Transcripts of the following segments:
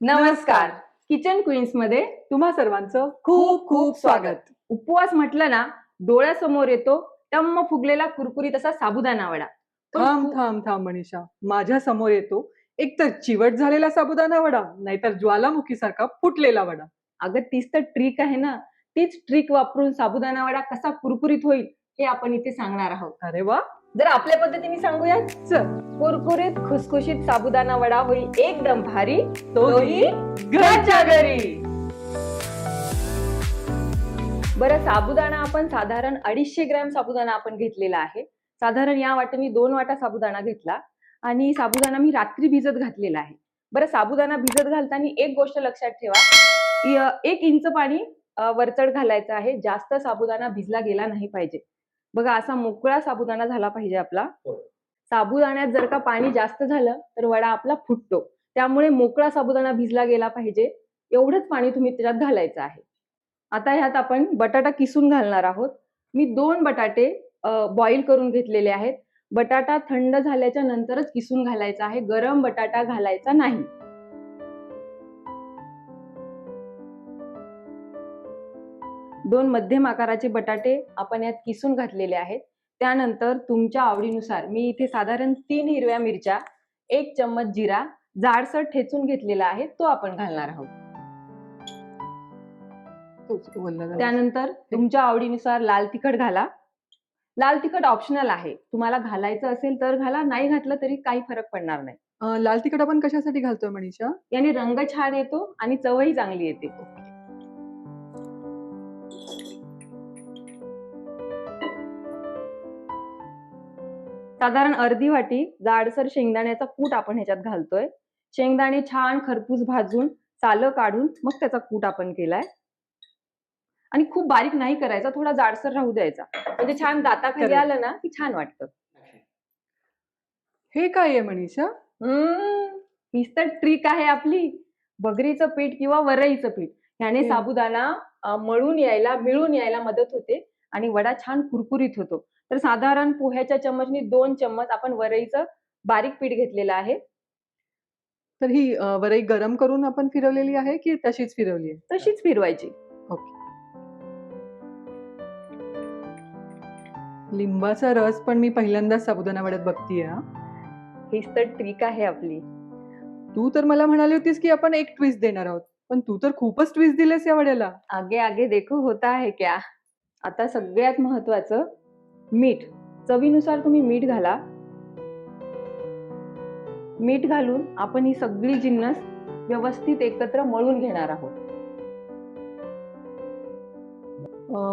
नमस्कार. Kitchen queens मध्ये तुम्हा सर्वांचं खूप खूप स्वागत. उपवास म्हटलं ना, डोळ्यासमोर येतो टम्म फुगलेला कुरकुरीत असा साबुदाणा वडा. पण थांब खूप- थांब थांब मनीषा, माझ्या समोर येतो एक तर चिवट झालेला साबुदाणा वडा, नाहीतर ज्वालामुखी सारखा फुटलेला वडा. अगं तीच तर ट्रिक आहे ना. तीच ट्रिक वापरून साबुदाणा वडा कसा कुरकुरीत होईल हे आपण इथे सांगणार आहोत. अरे वा, जर आपल्या पद्धतीने सांगूयात, चल कुरकुरीत खुसखुशीत साबुदाणा वडा होईल एकदम भारी, तोही घरच्या घरी. बरं, साबुदाणा आपण साधारण 250 ग्रॅम साबुदाणा आपण घेतलेला आहे. साधारण या वाटेने 2 वाटा साबुदाणा घेतला आणि साबुदाणा मी रात्री भिजत घातलेला आहे. बरं, साबुदाणा भिजत घालताना एक गोष्ट लक्षात ठेवा, 1 इंच पाणी वरचढ घालायचं आहे. जास्त साबुदाणा भिजला गेला नाही पाहिजे. बघा, असा मोकळा साबुदाणा झाला पाहिजे आपला. साबुदाण्यात जर का पाणी जास्त झालं तर वडा आपला फुटतो. त्यामुळे मोकळा साबुदाणा भिजला गेला पाहिजे, एवढंच पाणी तुम्ही त्याच्यात घालायचं आहे. आता ह्यात आपण बटाटा किसून घालणार आहोत. मी 2 बटाटे बॉईल करून घेतलेले आहेत. बटाटा थंड झाल्याच्या नंतरच किसून घालायचा आहे, गरम बटाटा घालायचा नाही. दोन मध्यम आकाराचे बटाटे आपण यात किसून घातलेले आहेत. त्यानंतर तुमच्या आवडीनुसार मी इथे साधारण 3 हिरव्या मिरच्या, 1 चम्मच जिरा जाडसर ठेचून घेतलेला आहे, तो आपण घालणार आहोत. त्यानंतर तुमच्या आवडीनुसार लाल तिखट घाला. लाल तिखट ऑप्शनल आहे, तुम्हाला घालायचं असेल तर घाला, नाही घातलं तरी काही फरक पडणार नाही. लाल तिखट आपण कशासाठी घालतोय मनीषा? याने रंग छान येतो आणि चवही चांगली येते. साधारण अर्धी वाटी जाडसर शेंगदाण्याचा कूट आपण ह्याच्यात घालतोय. शेंगदाणे छान खरपूस भाजून सालं काढून मग त्याचा कूट आपण केलाय. आणि खूप बारीक नाही करायचा, थोडा जाडसर राहू द्यायचा, म्हणजे छान दाताखाली आलं ना की छान वाटतं. हे काय आहे मनीषा? हीच तर ट्रिक आहे आपली. बगरीचं पीठ किंवा वरईचं पीठ ह्याने साबुदाणा मिळून यायला मदत होते आणि वडा छान कुरकुरीत होतो. तर साधारण पोह्याच्या चम्मचनी 2 चम्मच आपण वरईचं बारीक पीठ घेतलेलं आहे. तर ही वरई गरम करून आपण फिरवलेली आहे की तशीच फिरवली आहे? तशीच फिरवायची. ओके. लिंबाचा रस पण मी पहिल्यांदाच साबुदाणा वड्यात बघतीये. हीच तर ट्रिक आहे आपली. तू तर मला म्हणाली होतीस की आपण एक ट्विस्ट देणार आहोत, पण तू तर खूपच ट्विस्ट दिलेस या वड्याला. आगे आगे देखो होता है क्या. आता सगळ्यात महत्वाचं मीठ. चवीनुसार तुम्ही मीठ घाला. मीठ घालून आपण ही सगळी जिन्नस व्यवस्थित एकत्र मळून घेणार आहोत.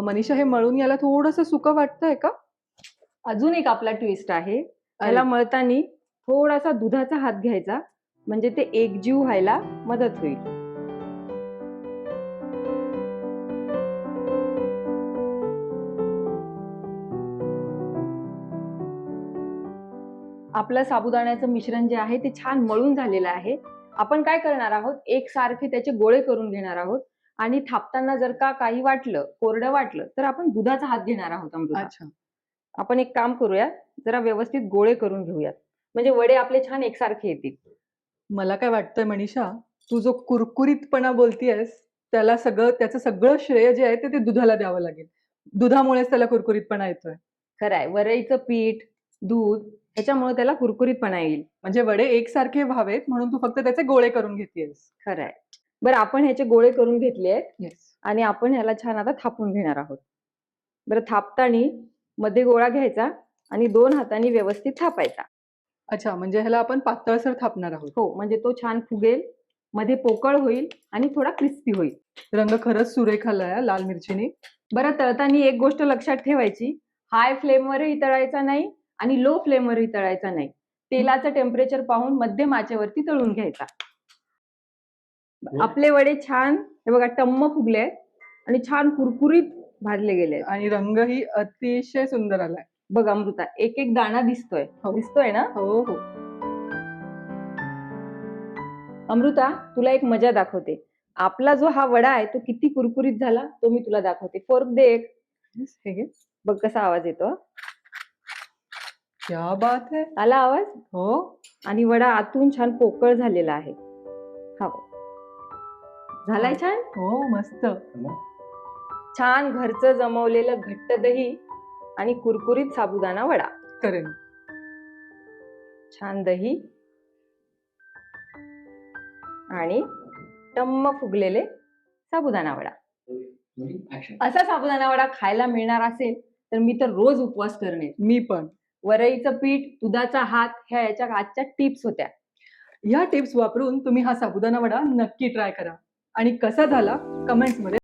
मनीषा, हे मळून याला थोडंसं सुकं वाटतंय का? अजून एक आपला ट्विस्ट आहे. त्याला मळताना थोडासा दुधाचा हात घ्यायचा, म्हणजे ते एकजीव व्हायला मदत होईल. आपलं साबुदाण्याचं मिश्रण जे आहे ते छान मळून झालेलं आहे. आपण काय करणार आहोत, एकसारखे त्याचे गोळे करून घेणार आहोत आणि थापताना जर का काही वाटलं, कोरडं वाटलं तर आपण दुधाचा हात घेणार आहोत. अमृता, अच्छा, आपण एक काम करूया, जरा व्यवस्थित गोळे करून घेऊयात, म्हणजे वडे आपले छान एकसारखे येतील. मला काय वाटतंय मनीषा, तू जो कुरकुरीतपणा बोलतीयस त्याचं सगळं श्रेय जे आहे ते दुधाला द्यावं लागेल. दुधामुळेच त्याला कुरकुरीतपणा येतोय. खरंय, वरईचं पीठ, दूध ह्याच्यामुळे त्याला कुरकुरीतपणा येईल. म्हणजे वडे एकसारखे व्हावेत म्हणून तू फक्त त्याचे गोळे करून घेतेयस. खरंय. बरं, आपण ह्याचे गोळे करून घेतले आहेत येस. आणि आपण ह्याला छान आता थापून घेणार आहोत. बरं, थापताना मध्ये गोळा घ्यायचा आणि 2 हातांनी व्यवस्थित थापायचा. अच्छा, म्हणजे ह्याला आपण पातळसर थापणार आहोत. हो, म्हणजे तो छान फुगेल, मध्ये पोकळ होईल आणि थोडा क्रिस्पी होईल. रंग खरंच सुरेख आलाय लाल मिरचीने. बरं, तळताना एक गोष्ट लक्षात ठेवायची, हाय फ्लेमवरही तळायचा नाही आणि लो फ्लेमवरही तळायचा नाही. तेलाचं टेम्परेचर पाहून मध्यम आचेवरती तळून घ्यायचा. आपले वडे छान हे बघा टम्म फुगले आणि छान कुरकुरीत भाजले गेले आणि रंगही अतिशय सुंदर आलाय. बघ अमृता, एक एक दाणा दिसतोय. दिसतोय ना? हो हो. अमृता, तुला एक मजा दाखवते. आपला जो हा वडा आहे तो किती कुरकुरीत झाला तो मी तुला दाखवते. फोर्क दे एक. हे घे. बघ कसा आवाज येतो. क्या बात है. आला आवाज? हो. आणि वडा आतून छान पोकळ झालेला आहे. हा, झालाय छान. हो मस्त. छान घरचं जमवलेलं घट्ट दही आणि कुरकुरीत साबुदाणा वडा. करेन. छान दही आणि टम्म फुगलेले साबुदाणा वडा. असा साबुदाणा वडा खायला मिळणार असेल तर मी तर रोज उपवास करणे. मी पण. वरईचं पीठ, दुधाचा हात ह्या याच्या आजच्या टिप्स होत्या. या टिप्स वापरून तुम्ही हा साबुदाणा वडा नक्की ट्राय करा आणि कसा झाला कमेंट्स मध्ये